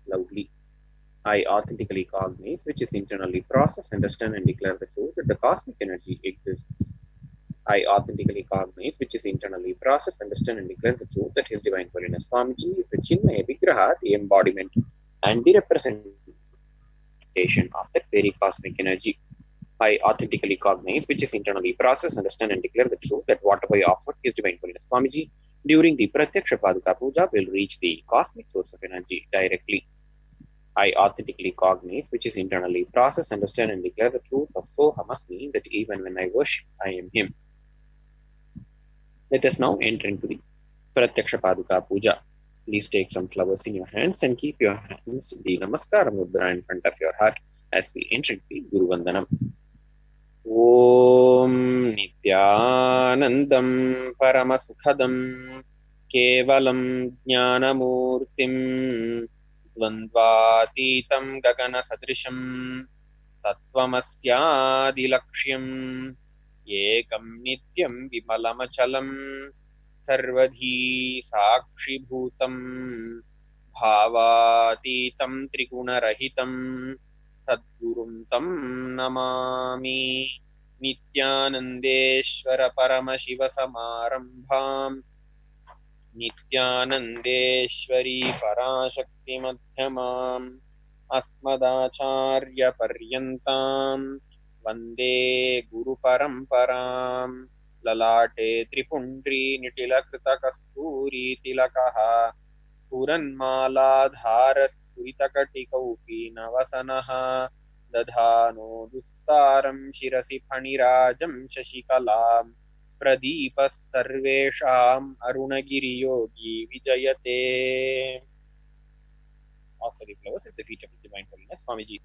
loudly. I authentically cognize, which is internally process, understand, and declare the truth that the cosmic energy exists. I authentically cognize, which is internally process, understand, and declare the truth that His Divine Holiness Swamiji is the Chinmaya Vigraha, the embodiment and the representation of that very cosmic energy. I authentically cognize, which is internally process, understand, and declare the truth that whatever I offer His Divine Holiness Swamiji during the Pratyaksha Paduka Puja will reach the cosmic source of energy directly. I authentically cognize, which is internally process, understand, and declare the truth of Sohamasmi that even when I worship, I am Him. Let us now enter into the Pratyaksha Paduka Puja. Please take some flowers in your hands and keep your hands in the Namaskara Mudra in front of your heart as we enter into the Guru Vandanam. ॐ नित्यानन्दं परमसुखदं केवलं ज्ञानमूर्तिं द्वन्द्वातीतं गगनसदृशं तत्त्वमस्यादिलक्ष्यम् एकं नित्यं विमलमचलं सर्वधी साक्षिभूतं भावातीतं त्रिगुणरहितं सद्गुरुं तं नमामि नित्यानन्देश्वर परमशिवसमारम्भां नित्यानन्देश्वरी पराशक्तिमध्यमाम् अस्मदाचार्यपर्यन्तां वन्दे गुरुपरम्परां ललाटे त्रिपुण्ड्रीनिटिलकृतकस्तूरीतिलकः स्फुरन्मालाधारस्फुरितकटिकौपीनवसनः दधानो दुस्तारं शिरसि फणिराजं शशिकलां प्रदीपः सर्वेषाम् अरुणगिरियोगी विजयते. Offer the flowers at the feet of His Divine Holiness Swamiji.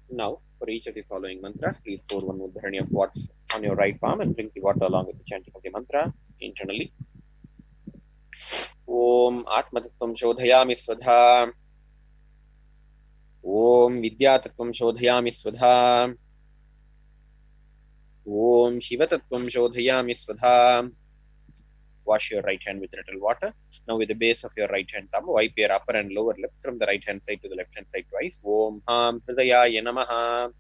Now, for each of the following mantras, please pour one mudharani of water on your right palm and drink the water along with the chanting of the mantra internally. Om Atmatattvam Shodhayami Svadha. Om Vidyatattvam Shodhayami Svadha. Om Shivatattvam Shodhayami Svadha. Wash your right hand with little water. Now with the base of your right hand thumb, wipe your upper and lower lips from the right hand side to the left hand side twice. Om Ham Hridayaya Namaha.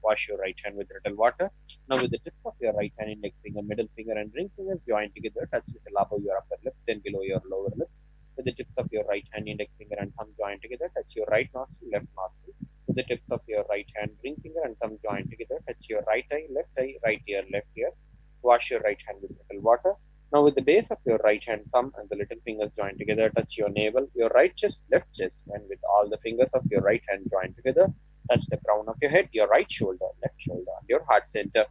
Wash your right hand with little water. Now with the tips of your right hand, index finger, middle finger and ring finger joined together, touch little above your upper lip, then below your lower lip. With the tips of your right hand, index finger and thumb joined together, touch your right nostril, left nostril. With the tips of your right hand, ring finger and thumb joined together, touch your right eye, right ear, left ear. Wash your right hand with little water. Now with the base of your right hand thumb and the little fingers joined together, touch your navel, your right chest, left chest, and with all the fingers of your right hand joined together, touch the crown of your head, your right shoulder, left shoulder, and your heart center.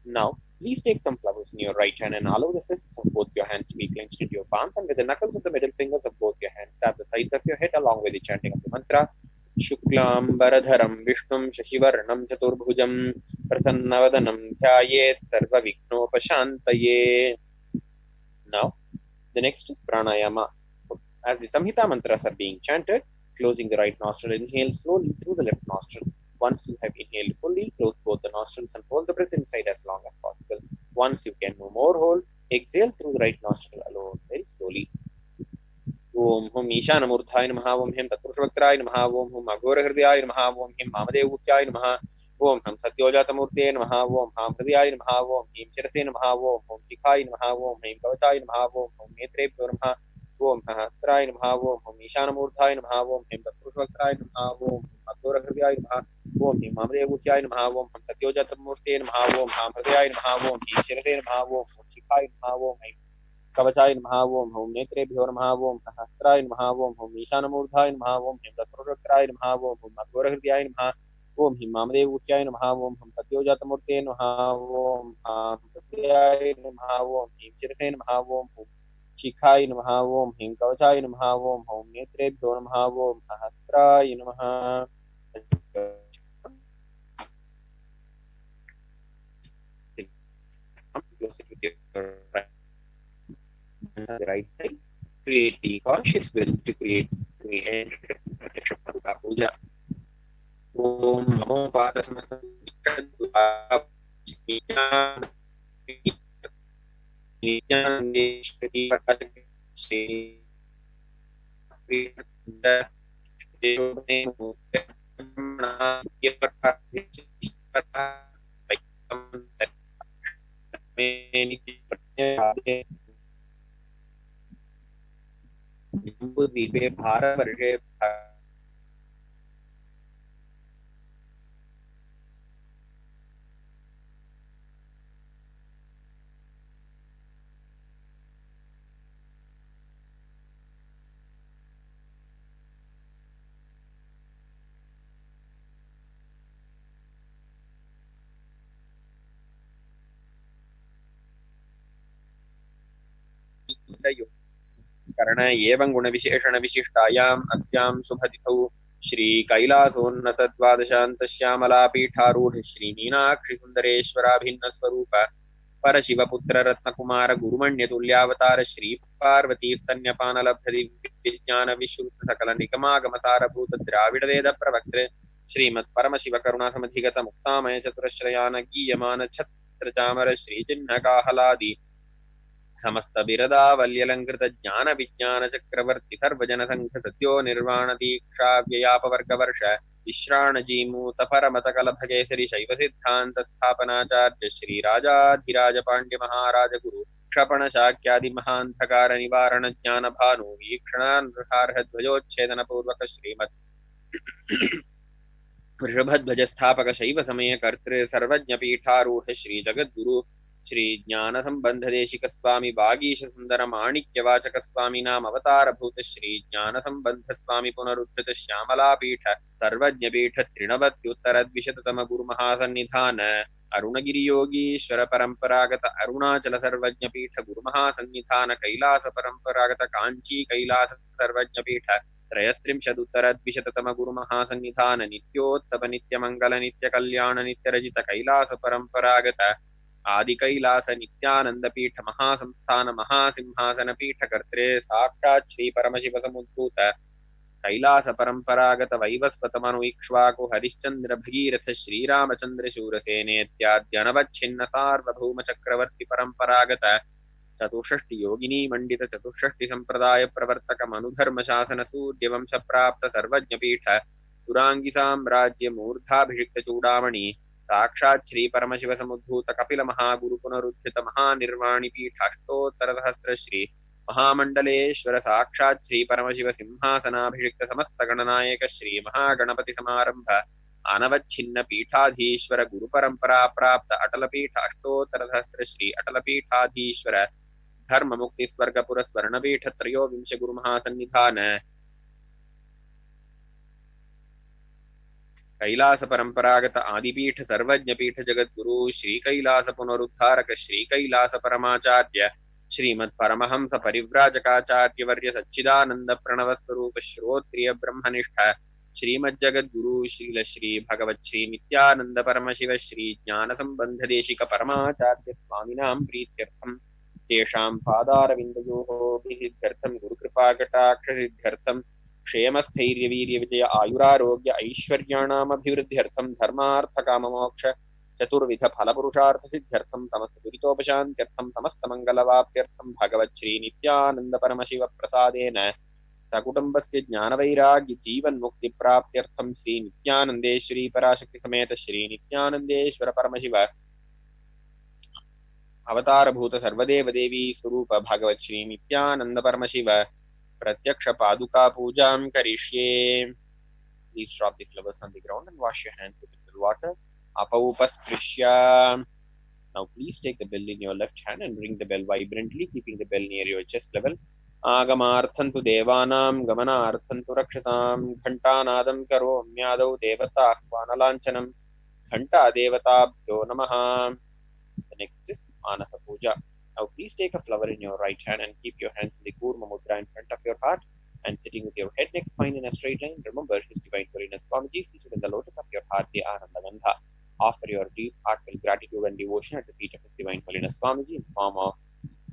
Now, please take some flowers in your right hand and allow the fists of both your hands to be clenched into your palms, and with the knuckles of the middle fingers of both your hands, tap the sides of your head along with the chanting of the mantra. Shuklam Vishnum Shashivarnam Chaturbhujam Prasannavadhanam Dhyayet Sarvavighnopashantaye. Now, the next is pranayama. So, as the Samhita mantras are being chanted, closing the right nostril, inhale slowly through the left nostril. Once you have inhaled fully, close both the nostrils and hold the breath inside as long as possible. Once you can no more hold, exhale through the right nostril alone very slowly. Om Hum Ishanamurthaya Namaha, Om Him Tatpurushavakraya Namaha, Om Hum Aghorahridayaya Namaha, Om Him Mamadevukhyaya Namaha, Om Ham Satyojatamurteye Namaha, Om Ham Hridayaya Namaha, Om Him Chirase Namaha, Om Hum Shikhaya Namaha, Om Him Kavachaya Namaha, Om Hum Netrebhyo Namaha, Om Sahasraya Namaha, Om Hum Ishanamurthaya Namaha, Om Him Tatpurushavakraya Namaha, Om Hum Aghorahridayaya Namaha, Om Him Mamadevukhyaya Namaha, Om Ham Satyojatamurteye Namaha, Om Ham Hridayaya Namaha, Om Him Chirase Namaha, Om Hum Shikhaya Namaha, Om Him कवचाय नमः ओम हूं नेत्रेभ्यो नमः ओम सहस्राय नमः ओम हूं ईशानमूर्धाय नमः ओम हिं तत्पुरुषाय नमः ओम हूं अघोरहृदयाय नमः ओम हिं मामदेवूच्याय नमः ओम हं सत्योजातमूर्ते नमः ओम हृदयाय नमः ओम हिं शिरसे नमः ओम हूं शिखाय नमः ओम हिं कवचाय नमः ओम हूं नेत्रेभ्यो नमः ओम सहस्राय नमः. Close it with your right side. Create the conscious will to create the end Pratyaksha Paduka Puja. Om Namo Pada Samasta जम्बूद्वीपे भारतवर्षे कर्ण एवं गुणविशेषण विशिष्टायाम् अस्यां शुभतिथौ श्री कैलासोन्नत द्वादशान्त श्यामलापीठारूढ श्री मीनाक्षि सुंदरेश्वराभिन्न स्वरूप परशिवपुत्र रत्नकुमार गुरुमण्यतुल्यावतार श्री पार्वती स्तन्यपान लब्ध विज्ञान विश्रुत सकल निगमागम सारभूत द्राविड वेद प्रवक्त्र श्रीमत् परमशिव करुणा समधिगत मुक्तामय चतुरश्रयान गीयमान छत्र चामर श्री चिन्ह काहलादि समस्त बिरदावल्यलंकृत ज्ञान विज्ञान चक्रवर्ती सर्वजन संघ सद्यो निर्वाण दीक्षा व्ययापवर्ग वर्ष विश्राण जीमूत परमत कलभ केसरी शैव सिद्धांत स्थापनाचार्य श्री राजाधिराज पांड्य महाराज गुरु क्षपण शाक्यादि महांधकार निवारण ज्ञान भानु वीक्षणार्ह ध्वजोच्छेदन पूर्वक श्रीमत् वृषभध्वज स्थापक शैव समय कर्तृ सर्वज्ञ पीठारूढ़ श्री जगद्गुरु श्री ज्ञान संबंध देशिक स्वामी वागीश सुंदर माणिक्य वाचक स्वामी नाम अवतार भूत श्री ज्ञान संबंध स्वामी पुनरुद्धृत श्यामला पीठ सर्वज्ञ पीठ त्रिणवत्युत्तर द्विशततम गुरु महासन्निधान अरुणगिरि योगीश्वर परंपरागत अरुणाचल सर्वज्ञ पीठ गुरु महासन्निधान कैलास परंपरागत कांची कैलास सर्वज्ञ पीठ त्रयस्त्रिंशदुत्तर द्विशततम गुरु महासन्निधान नित्योत्सव नित्य मंगल नित्य कल्याण नित्य रजित कैलास परंपरागत आदि कैलास नित्यानंद पीठ महासंस्थान महासिंहासन पीठ कर्त्रे साक्षात् श्री परमशिव समुद्भूत कैलास परंपरागत वैवस्वत मनु इक्ष्वाकु हरिश्चंद्र भगीरथ श्रीरामचंद्र शूरसेनेत्याद्यनवच्छिन्न सार्वभौम चक्रवर्ती परंपरागत चतुष्षष्टि योगिनी मंडित चतुष्षष्टि संप्रदाय प्रवर्तक मनुधर्म शासन सूर्य वंश प्राप्त सर्वज्ञ पीठ तुरांगी साम्राज्य मूर्धाभिषिक्त चूड़ामणि साक्षात् श्री परमशिव समुद्भूत कपिल महागुरु पुनरुद्धित महानिर्वाणी पीठ अष्टोत्तर सहस्र श्री महामंडलेश्वर साक्षात् श्री परमशिव सिंहासनाभिषिक्त समस्त गणनायक श्री महागणपति समारंभ अनवच्छिन्न पीठाधीश्वर गुरु परंपरा प्राप्त अटल पीठ अष्टोत्तर सहस्र श्री अटल पीठाधीश्वर धर्म मुक्ति स्वर्गपुर स्वर्ण पीठ त्रयोविंश गुरु महासन्निधान कैलास परंपरागत आदिपीठ सर्वज्ञ पीठ जगद्गुरु श्री कैलास पुनरुद्धारक श्री कैलास परमाचार्य श्रीमत् परमहंस परिव्राजकाचार्य वर्य सच्चिदानंद प्रणव स्वरूप श्रोत्रिय ब्रह्मनिष्ठ श्रीमज्जगद्गुरु श्रील श्री भगवत् श्री नित्यानंद परमशिव श्री ज्ञान संबंध देशिक परमाचार्य स्वामिनां प्रीत्यर्थं तेषां पादारविन्दयोः सिद्ध्यर्थं गुरुकृपा कटाक्ष सिद्ध्यर्थं क्षेमस्थैर्य वीर्य विजय आयुरारोग्य ऐश्वर्याणामभिवृद्ध्यर्थं धर्मार्थ काम मोक्ष चतुर्विध फलपुरुषार्थ सिद्ध्यर्थं समस्त दुरितोपशान्त्यर्थं समस्त मंगलवाप्त्यर्थं भगवत् श्री नित्यानंद परमशिव प्रसादेन सकुटुम्बस्य ज्ञानवैराग्य जीवन मुक्ति प्राप्त्यर्थं श्री नित्यानंदेश्वरी पराशक्ति समेत श्री नित्यानंदेश्वर परमशिव अवतार भूत सर्वदेव देवी स्वरूप भगवत् श्री नित्यानंद परमशिव प्रत्यक्ष पादुका पूजां करिष्ये. Please drop the flowers on the ground and wash your hands with little water. Apaupasprisya. Now please take the bell in your left hand and ring the bell vibrantly, keeping the bell near your chest level. Agamarthan tu devanam gamanarthan tu rakshasam ghantanadam karomyadau devata ahvanalanchanam ghanta devatabhyo namaha. The next is Anasa Puja. Now please take a flower in your right hand and keep your hands in the Kurma Mudra in front of your heart and sitting with your head, neck, spine in a straight line. Remember His Divine Holiness Swamiji seated in the lotus of your heart, the Ananda Gandha. Offer your deep heartfelt gratitude and devotion at the feet of His Divine Holiness Swamiji in form of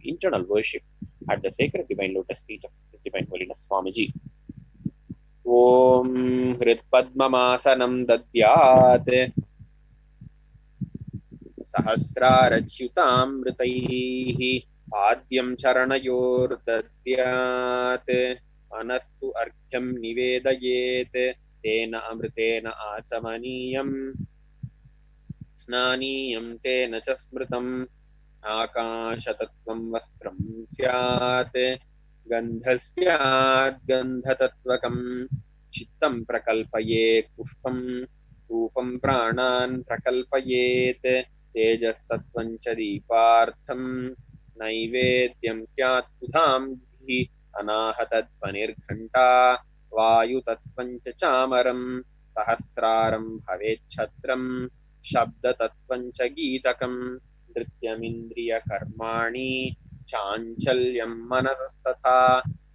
internal worship at the sacred Divine Lotus feet of His Divine Holiness Swamiji. Om Hrit Padmamasanam Dadyat सहस्रारच्युतामृतैः आद्यं चरणयोर्दद्यात् मनस्तु अर्घ्यं निवेदयेत् तेन अमृतेन आचमनीयम् स्नानीयं तेन च स्मृतम् आकाशतत्त्वं वस्त्रं स्यात् गन्धस्यात् गन्धतत्त्वकं चित्तं प्रकल्पयेत् पुष्पं रूपं प्राणान् प्रकल्पयेत् तेजस्तत्त्वं च दीपार्थं नैवेद्यं स्यात् सुधां अनाहतध्वनिर्घण्टा वायुतत्त्वं च चामरं सहस्रारं भवेच्छत्रं शब्दतत्त्वं च गीतकं नृत्यमिन्द्रियकर्माणि चाञ्चल्यं मनसस्तथा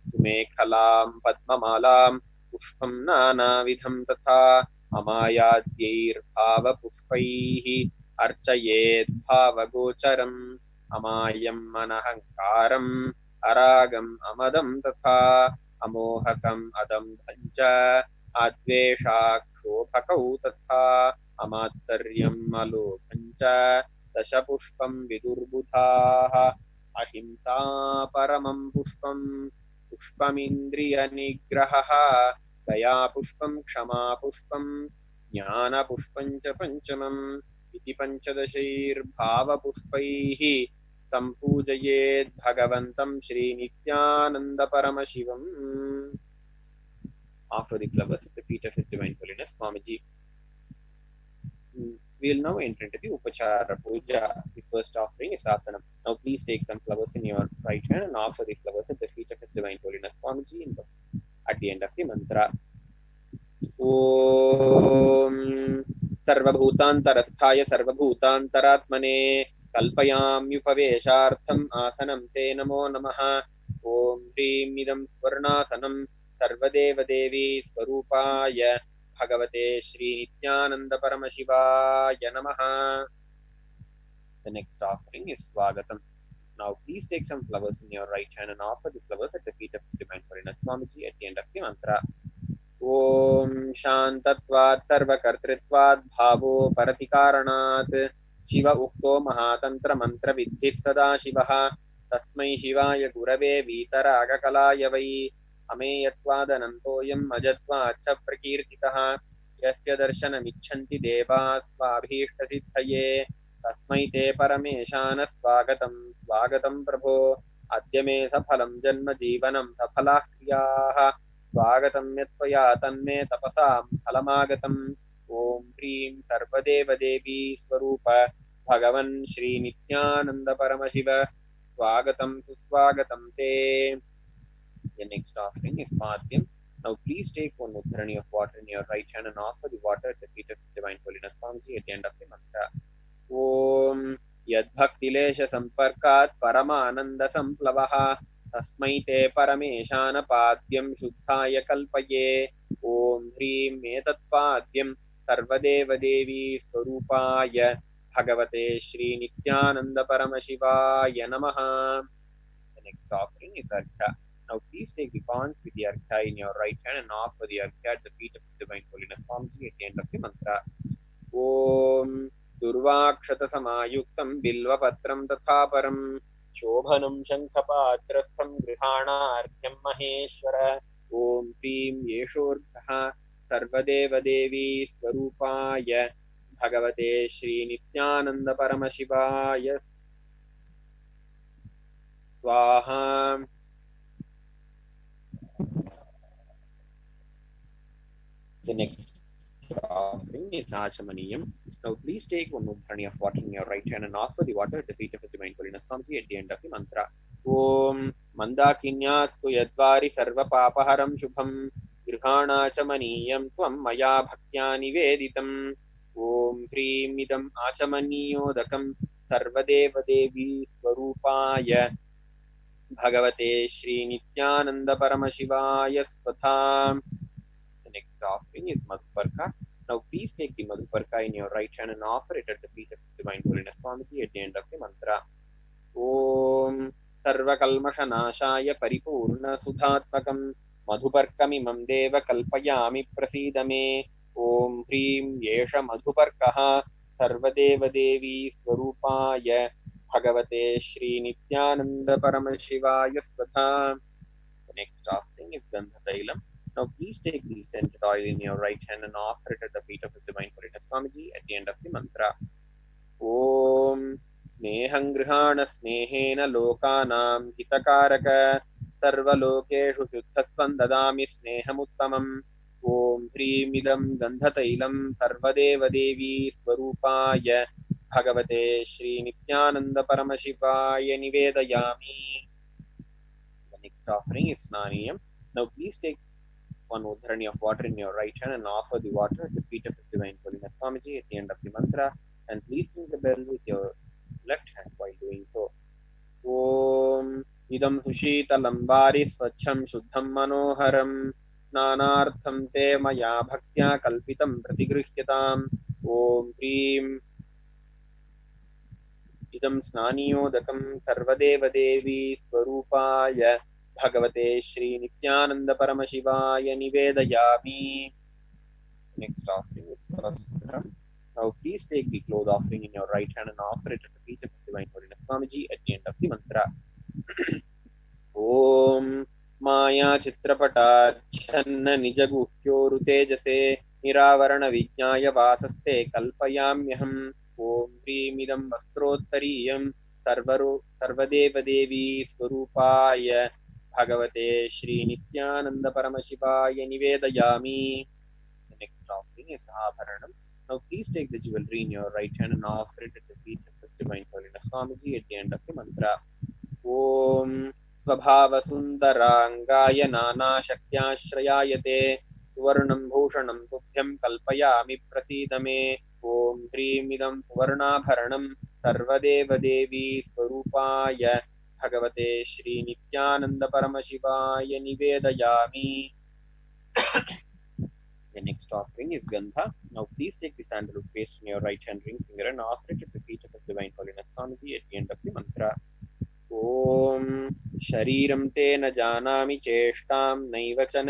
सुमेखलां पद्ममालां पुष्पं नानाविधं तथा अमायाद्यैर्भावपुष्पैः अर्चयेद् भावगोचरम् अमायं अनहङ्कारम् अरागम् अमदं तथा अमोहकम् अदम्भं च अद्वेषाक्षोभकौ तथा अमात्सर्यम् अलोभं च दशपुष्पं विदुर्बुधाः अहिंसा परमं पुष्पं पुष्पमिन्द्रियनिग्रहः दया पुष्पं क्षमा पुष्पं ज्ञानपुष्पं च पञ्चमम् इति पञ्चदशैर्भावपुष्पैः सम्पूजयेत् भगवन्तं श्रीनित्यानन्दपरमशिवम्. After the flowers at the feet of His Divine Holiness Swamiji, we will now enter into the Upachara Puja. The first offering is Asanam. Now please take some flowers in your right hand and offer the flowers at the feet of His Divine Holiness Swamiji at the end of the mantra. Om Sarvabhutantarasthaya Sarvabhutantaratmane Kalpayamyupaveshartham Asanam Te Namo Namaha. Om Hrim Idam Swarnasanam Sarvadeva Devi Swarupaya Bhagavate Shri Nityananda Paramashivaya Namaha. The next offering is Swagatam. Now please take some flowers in your right hand and offer the flowers at the feet of Divine Holiness Swamiji at the end of the mantra. Om Shantatvat Sarvakartritvat Bhavo Paratikaranaat Shiva Ukto Mahatantra Mantra Vidhis Sada Shivaha Tasmai Shivaya Gurave Vitaraga Vai अमेयत्वादनन्तोऽयम् अजत्वाच्च प्रकीर्तितः यस्य दर्शनमिच्छन्ति देवाः स्वाभीष्टसिद्धये तस्मै ते परमेशान स्वागतं स्वागतं प्रभो अद्य मे सफलं जन्म जीवनं सफलाः क्रियाः स्वागतं यत्त्वया तन्मे तपसां फलमागतम् ॐ ह्रीं सर्वदेवदेवी स्वरूप भगवन् श्रीनित्यानन्दपरमशिव स्वागतं सुस्वागतं ते. The next offering is Madhyam. Now please take one mudhrani of water in your right hand and offer the water at the feet of Divine Holiness Swamiji at the end of the mantra. Om Yadbhaktilesha Samparkat Paramananda Samplavaha Tasmai Te Parameshana Padyam Shuddhaya Kalpaye. Om Hrim Etatpadyam Sarvadeva Devi Swarupaya Bhagavate Shri Nityananda Paramashivaya Namaha. The next offering is Argha. Now please take the pans with the argha in your right hand and offer the argha at the feet of Divine Holiness Swamiji at the end of the mantra. Om Durvakshata Samayuktam Bilvapatram Tathaparam Shobhanam Shankapatrastham Grihana Argyam Maheshwara. Om Hrim Yeshorgha Sarvadeva Devi Swarupaya Bhagavate Shri Nityananda Paramashivaya Swaha. The next offering is Achamaniyam. Now please take one mudhrani of water in your right hand and offer the water at the feet of His Divine Holiness Swamiji at the end of the mantra. Om Mandakinyastu Yadvari Sarva Papaharam Shubham Grihanachamaniyam Tvam Maya Bhaktya Niveditam. Om Hrim Idam Achamanniyodakam Sarvadeva Devi Swarupaya Bhagavate Shri Nityananda Paramashivaya Swatham. The next offering is Madhuparka. Now please take the Madhuparka in your right hand and offer it at the feet of Divine Holiness Swamiji at the end of the mantra. Om Sarvakalmashanashaya Paripurna Sudhatmakam Madhuparkamimam Deva Kalpayami Prasidame. Om Hrim Yesha Madhuparkaha सर्वदेवदेवी स्वरूपाय भगवते श्रीनित्यानन्दपरमशिवाय स्वधा. The next offering is Gandha Tailam. Now please take the scented oil in your right hand and offer it at the feet of His Divine Holiness Swamiji at the end of the mantra. Om Snehang Grihana Snehena Lokanam Hitakaraka Sarvalokeshu Shuddhasvan Dadami Snehamuttamam. Om Hrim Idam Gandhatailam Sarvadeva Devi Swarupaya Bhagavate Shri Nityananda Paramashivaya Nivedayami. The next offering is Snaniyam. Now please take one udharani of water in your right hand and offer the water at the feet of His Divine Holiness Swamiji at the end of the mantra, and please ring the bell with your left hand while doing so. Om idam sushitalam vari swachham shuddham manoharam nanartham te maya bhaktya kalpitam pratigruhyatam. Om hrim idam snaniyodakam sarvadeva devi swarupaya Bhagavate Shri Nityananda Paramashivaya Nivedayami. Next offering is Vastra. Now please take the cloth offering in your right hand and offer it at the feet of Divine Holiness Swamiji at the end of the mantra. Om Maya Chitrapatachanna Nijaguhyoru Tejase Niravarana Vijnaya Vasaste Kalpayamyaham. Om Hrimidam Vastrottariyam Sarvadeva Devi Swarupaya Bhagavate Shri Nityananda Paramashivaya Nivedayami. The next offering is Abharanam. Now please take the jewelry in your right hand and offer it at the feet of the Divine Holiness Swamiji at the end of the mantra. Om Svabhava Sundarangaya Nana Shaktyashrayayate Suvarnam Bhushanam Tubhyam Kalpayami Prasidame. Om Hrimidam Suvarnabharanam Sarvadeva Devi Swarupaya Bhagavate Shri Nityananda Paramashivaya Nivedayami. The next offering is Gandha. Now please take the sandalwood paste in your right hand ring finger and offer it at the feet of His Divine Holiness Swamiji at the end of the mantra. Om Shariram te na janami cheshtam naiva cha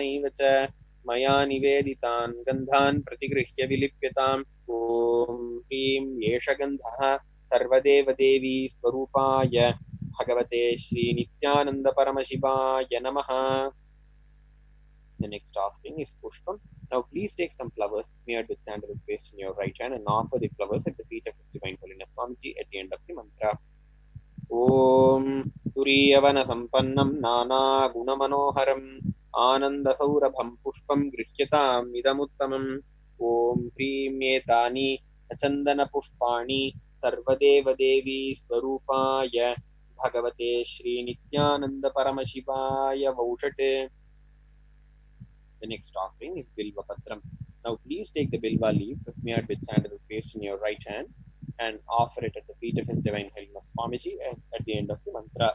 maya niveditan gandhan pratigruhya vilipyatam. Om Hrim Yesha Gandha Sarvadeva Devi Swarupaya Bhagavate Shri Nityananda Paramashivaya Namaha. The next offering is Pushpam. Now please take some flowers smeared with sandalwood paste in your right hand and offer the flowers at the feet of His Divine Holiness Swamiji at the end of the mantra. Om Turiyavana Sampannam Nana Gunamanoharam Ananda Saurabham Pushpam Grihyatam Idamuttamam. Om Hrim Etani Sachandana Pushpani Sarvadeva Devi Swarupaya Bhagavate Shri Nityananda Paramashivaya Vaushate. The next offering is Bilva Patram. Now please take the Bilva leaves smeared with sandalwood paste in your right hand and offer it at the feet of His Divine Holiness Swamiji at the end of the mantra.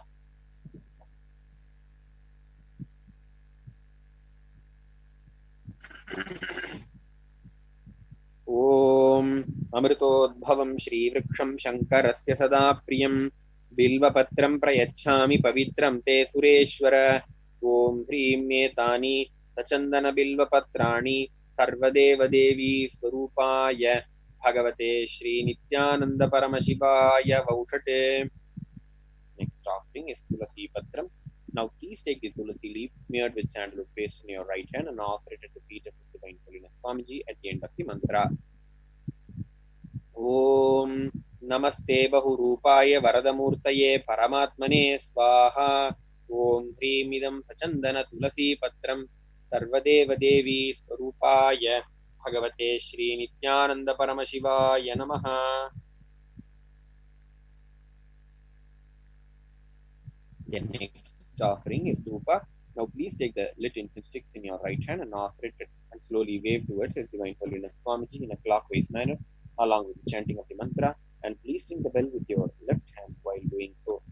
Om Amritodbhavam Shri Vriksham Shankarasya Sada Priyam Bilvapatram Prayachami Pavitram Te Sureshwara. Om Hrim Etani Sachandana Bilvapatrani Sarvadeva Devi Swarupaya Bhagavate Shri Nityananda Paramashivaya Vaushate. Next offering is Tulasi Patram. Now please take the Tulasi leaf smeared with sandalwood paste in your right hand and offer it at the feet of His Divine Holiness Swamiji at the end of the mantra. Om Namaste Bahurupaya Varadamurtaye Paramatmane Swaha. Om Hrimidam Sachandana Tulasi Patram Sarvadeva Devi Swarupaya Bhagavate Shri Nityananda Paramashivaya Namaha. The next offering is Dhupa. Now please take the lit incense sticks in your right hand and offer it and slowly wave towards His Divine Holiness Swamiji in a clockwise manner along with the chanting of the mantra, and please ring the bell with your left hand while doing so.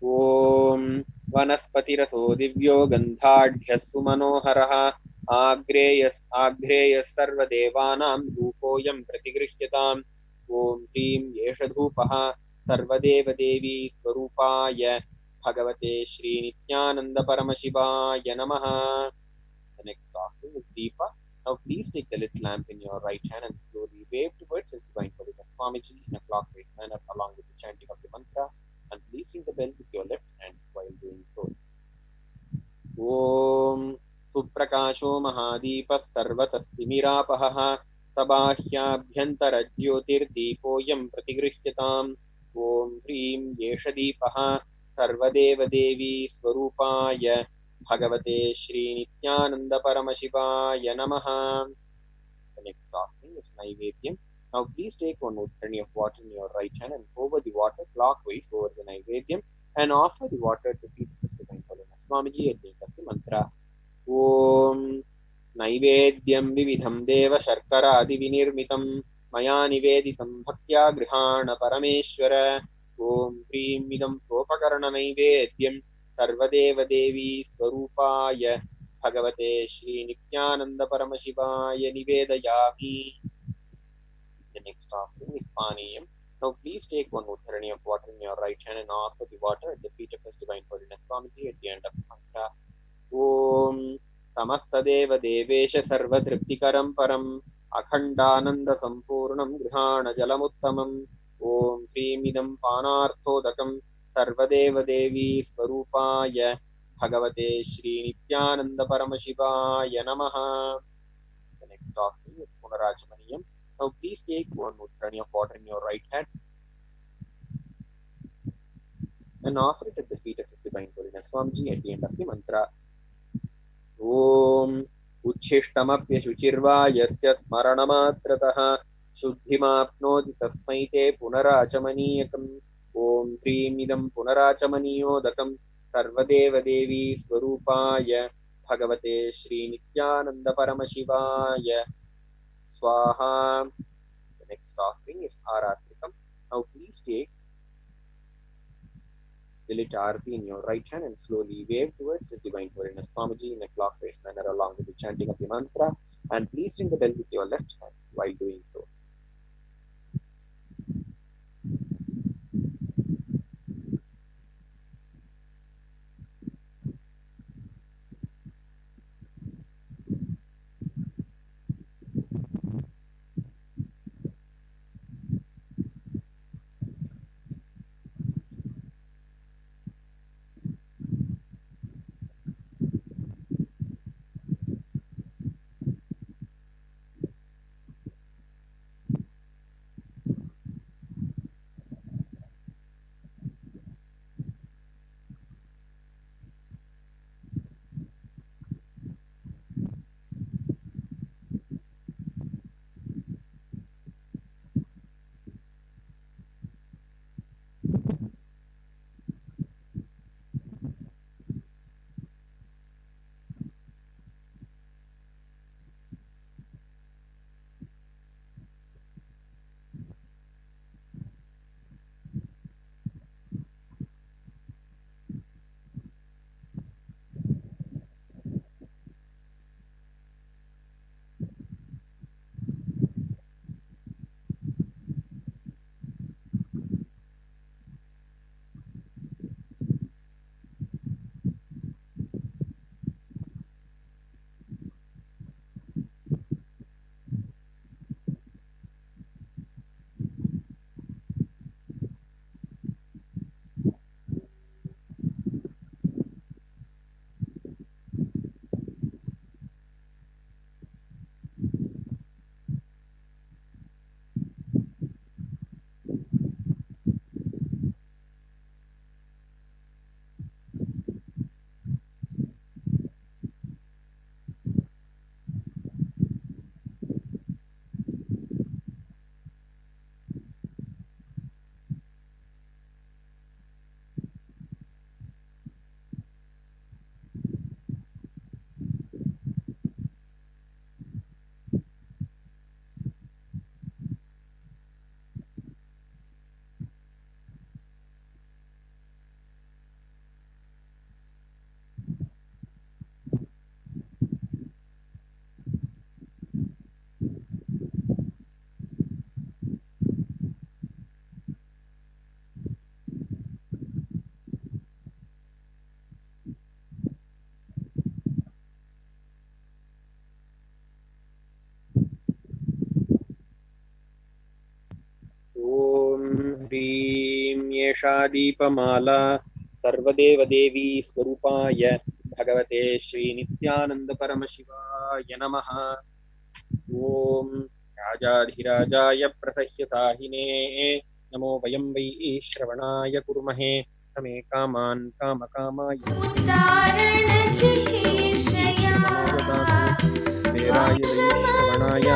Om Vanaspatiraso Divyo Gandhadhyastu Manoharaha Agreyas Sarvadevanam Dhupoyam Pratigruhyatam. Om Hrim Yeshadhupaha Sarvadeva Devi Swarupaya Bhagavate Shri Nityananda Paramashivaya Namaha. The next offering is Deepa. Now please take the lit lamp in your right hand and slowly wave towards His Divine Holiness Swamiji in a clockwise manner along with the chanting of the mantra, and please ring the bell with your left hand while doing so. ॐ सुप्रकाशो महादीपः सर्वतस्तिमिरापहः सबाह्याभ्यन्तरज्योतिर्दीपोऽयं प्रतिगृह्यताम् ॐ ह्रीं एष दीपः सर्वदेवदेवी स्वरूपाय भगवते श्रीनित्यानन्दपरमशिवाय नमः. The next offering is Naivedyam. Now please take one udhani of water in your right hand and over the water clockwise over the Naivedyam and offer the water to feed the Divine Holiness Swamiji at the end of the mantra. Om नैवेद्यं विविधं देव शर्करादिविनिर्मितं मया निवेदितं भक्त्या गृहाण परमेश्वर ॐ ह्रीं इदं प्रोपकरणनैवेद्यं सर्वदेवदेवी स्वरूपाय भगवते श्रीनित्यानन्दपरमशिवाय निवेदयामि. The next offering is Paniyam. Now please take one udharani of water in your right hand and offer the water at the feet of His Divine Holiness Swamiji at the end of the mantra. Om समस्तदेवदेवेश सर्वतृप्तिकरं परम् अखण्डानन्दसम्पूर्णं गृहाणजलमुत्तमम् ॐ ह्रीं इदं पानार्थोदकं सर्वदेवदेवी स्वरूपाय भगवते श्रीनित्यानन्दपरमशिवाय नमः. The next offering is Punarachamaniyam. Now please take one udhrani of water in your right hand and offer it at the feet of His Divine Holiness Swamiji at the end of the mantra. ॐ उच्छिष्टमप्यशुचिर्वा यस्य स्मरणमात्रतः शुद्धिमाप्नोति तस्मै ते पुनराचमनीयकम् ॐ ह्रीं इदं पुनराचमनीयोदकं सर्वदेवदेवी स्वरूपाय भगवते श्रीनित्यानन्दपरमशिवाय स्वाहा. The next offering is Aratrikam. Now please take the lit arati in your right hand and slowly wave towards His Divine Holiness Swamiji in a clockwise manner along with the chanting of the mantra, and please ring the bell with your left hand while doing so. Ganesha दीपमाला सर्वदेवदेवी स्वरूपाय भगवते श्रीनित्यानन्द परमशिवाय नमः। ॐ राजाधिराजाय प्रसह्य साहिने नमो वयं वै श्रवणाय कुर्महे तमे कामान् कामकामाय श्रवणाय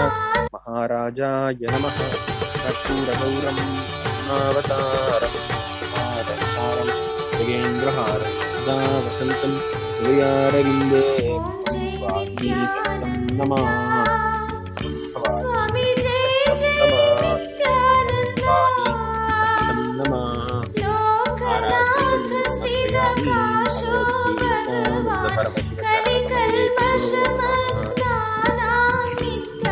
महाराजाय नमः। कर्पूरगौरं नावतारं महारतारं गजेन्द्रहारं सदा वसन्तं हृदयारविन्दे वागीशतं नमः। स्वामी जय जय नित्यानन्द नमः। लोकनाथ स्थिरकाशो भगवान् कलिकल्मषमग्नानां नित्य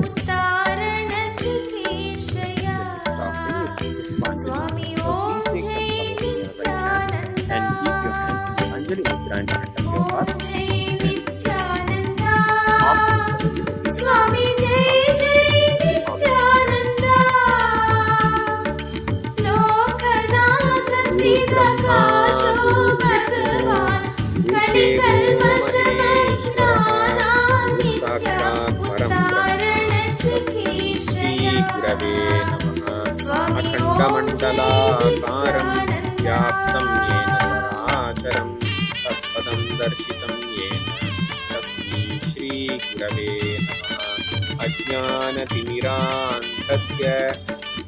उद्धारणचिकीर्षय। स्वामी ॐ जय नित्यानन्द ॐ जय नित्यानन्द स्वामी जय जय नित्यानन्द लोकनाथ स्थिरकाशो भगवान् कलिकल्मषमग्नानां नित्य उद्धारणचिकीर्षय। स्वामी ॐ अखण्डमण्डलाकारं व्याप्तं येन चराचरं तत्पदं दर्शितं येन तस्मै श्रीगुरवे नमः। अज्ञानतिमिरान्धस्य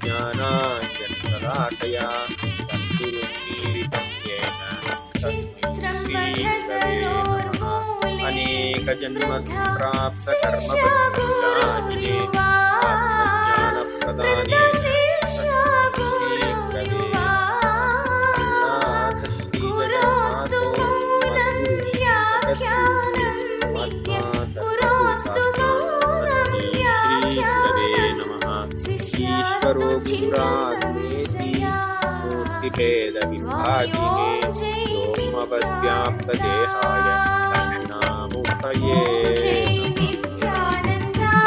ज्ञानाञ्जनशलाकया चक्षुरुन्मीलितं येन तस्मै श्रीगुरवे नमः। अनेकजन्मसम्प्राप्तकर्मफलप्रदायिने आत्मज्ञानप्रदाने मूर्तिभेदविभागिने व्योमवद्व्याप्तदेहाय दक्षिणामूर्तये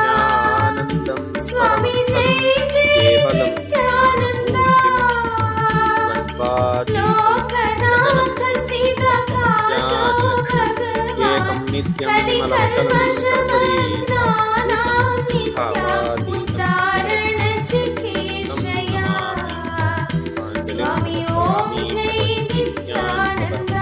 ज्ञानन्दं केवलं एकं नित्यं मलमचलं सर्वदी स्वामी ॐ जय नित्यानन्द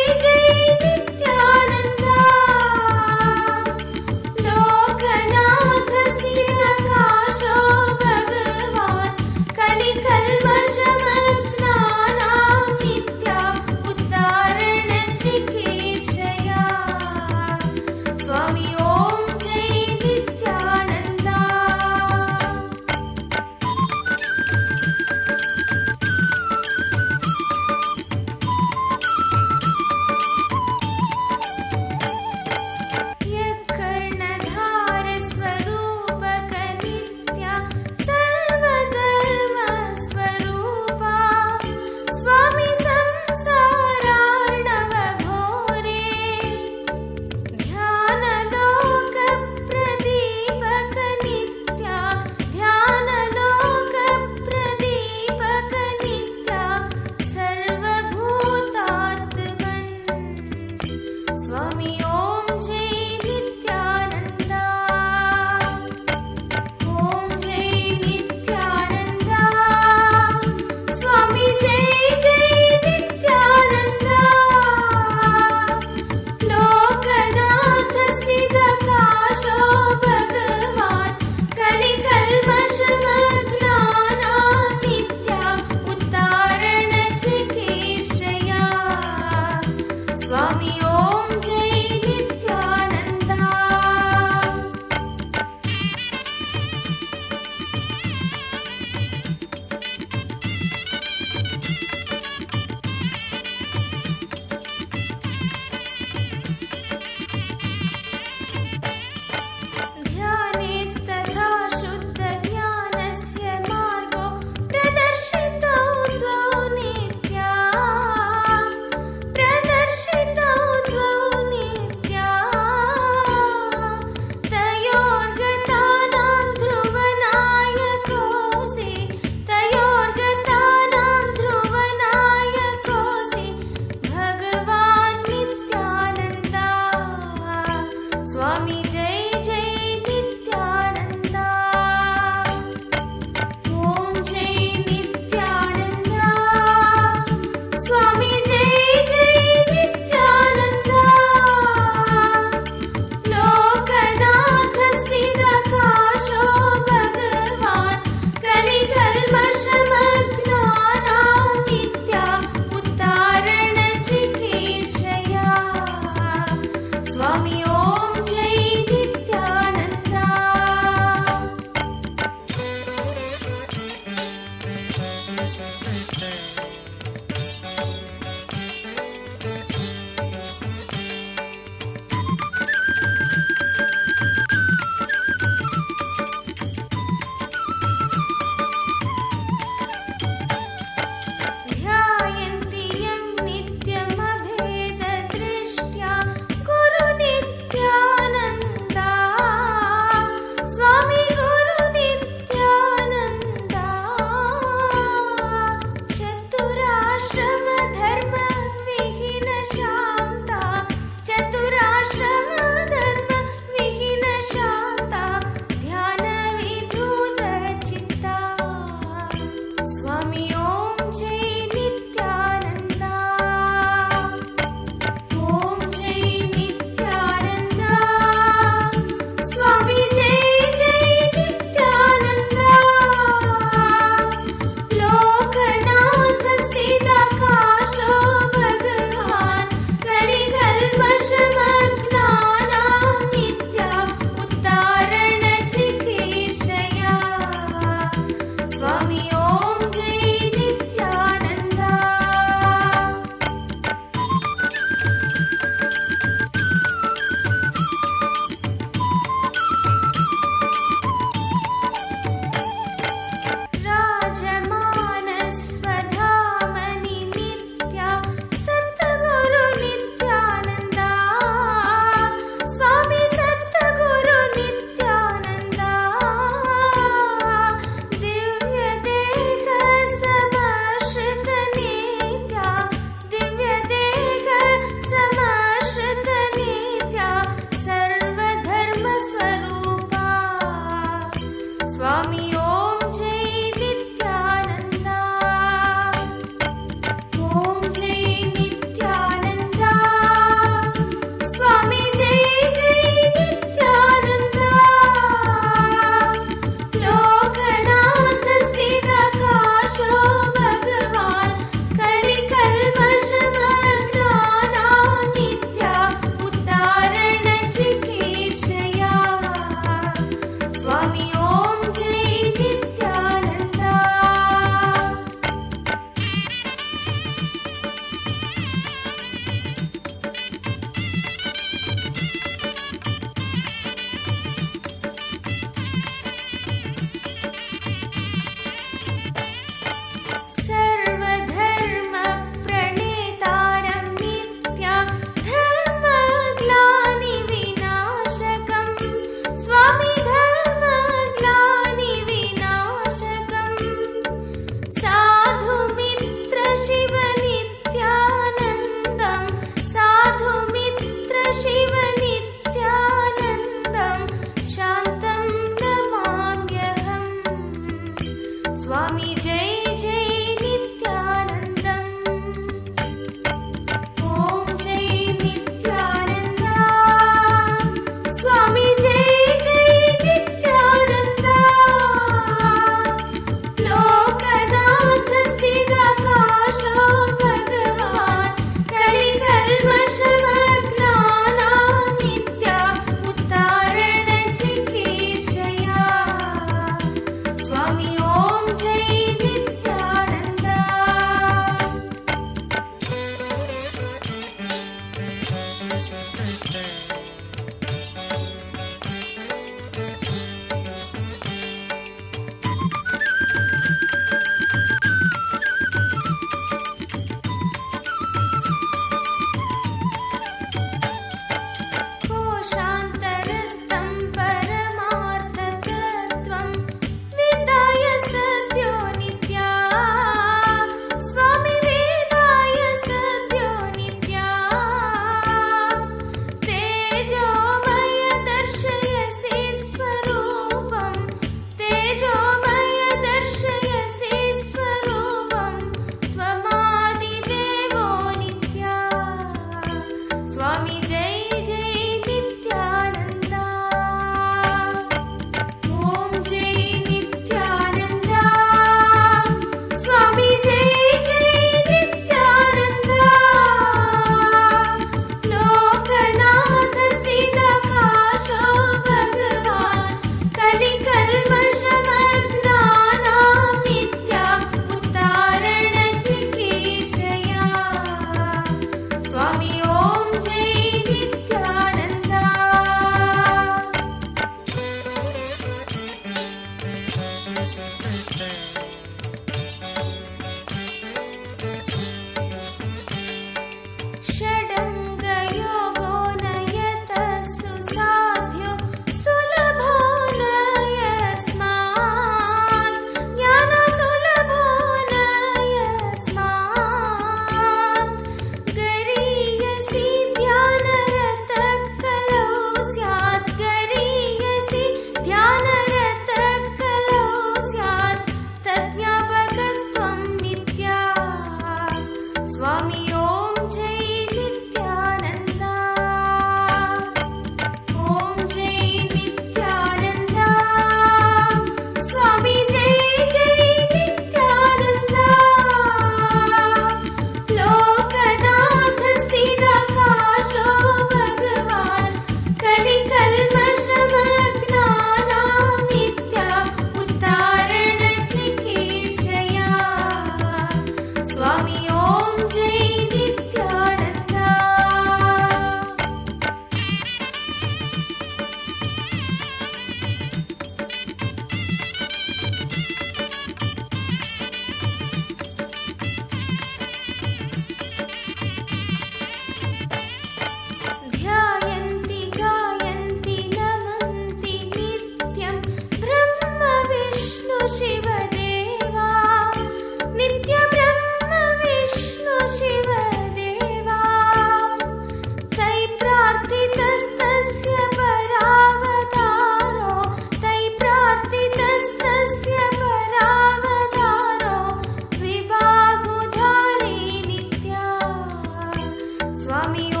स्वामी ॐ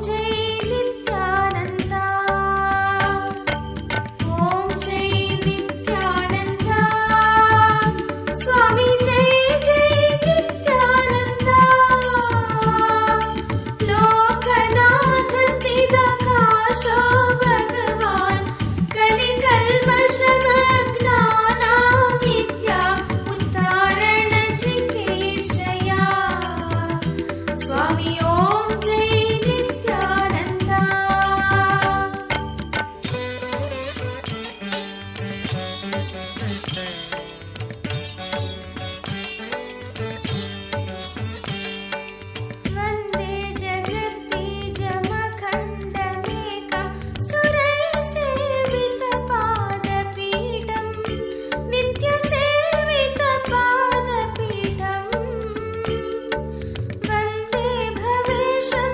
जय नित्यानन्द ॐ जय नित्यानन्द स्वामी जय जय नित्यानन्द लोकनाथ स्थितकाशो भगवान् कलिकल्मषमग्नानां विद्या उद्धारण चिकीर्षया स्वामी ॐ जय नित्यानन्द वन्दे जगद्बीजमखण्डमेकं सुरैर्सेवितपादपीठं नित्यसेवितपादपीठं वन्दे भवेशं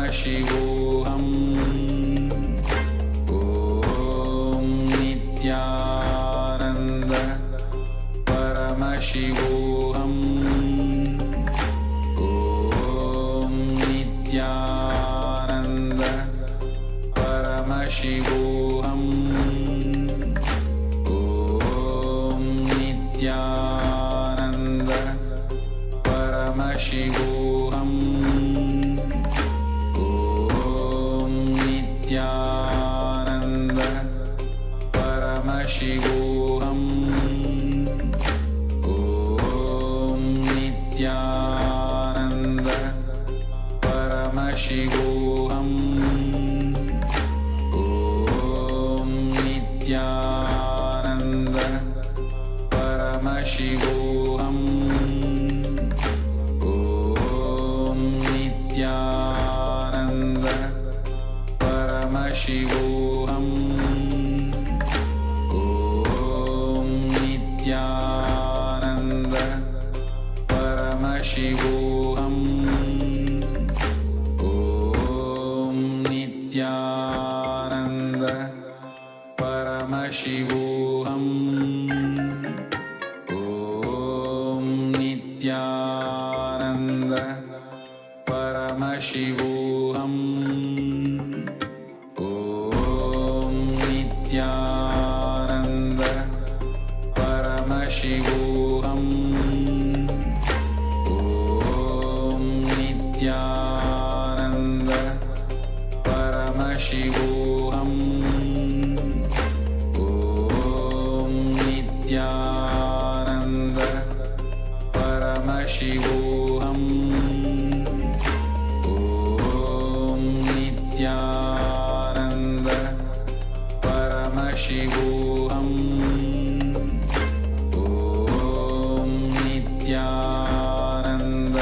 परमशिवोऽहम् ॐ नित्यानन्द परमशिवोऽहम् ॐ नित्यानन्द परमशिवोऽहम् ॐ नित्यानन्द परमशिवोऽहम् ॐ नित्यानन्द परमशिवोऽहम् ॐ नित्यानन्द परमशिवोऽहम् ॐ नित्यानन्द परमशिवोऽहम् ॐ नित्यानन्द परमशिवोऽहम् ॐ नित्यानन्द परमशिवोऽहम् ॐ नित्यानन्द परमशिवोऽहम् ॐ नित्यानन्द परमशिवोऽहम् ॐ नित्यानन्द परमशिवोऽहम् ॐ नित्यानन्द परमशिवोऽहम् ॐ नित्यानन्द परमशिवोऽहम् ॐ नित्यानन्द परमशिवोऽहम् ॐ नित्यानन्द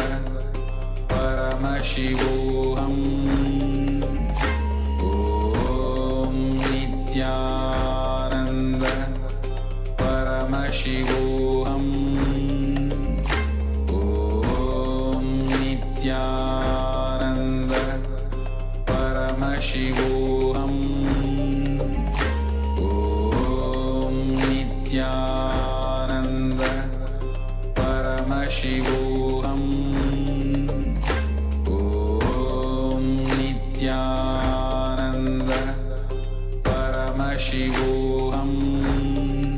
परमशिवोऽहम् ॐ नित्यानन्द परमशिवोऽहम् ॐ नित्यानन्द परमशिवोऽहम् ॐ नित्यानन्द परमशिवोऽहम् ॐ नित्यानन्द परमशिवोऽहम्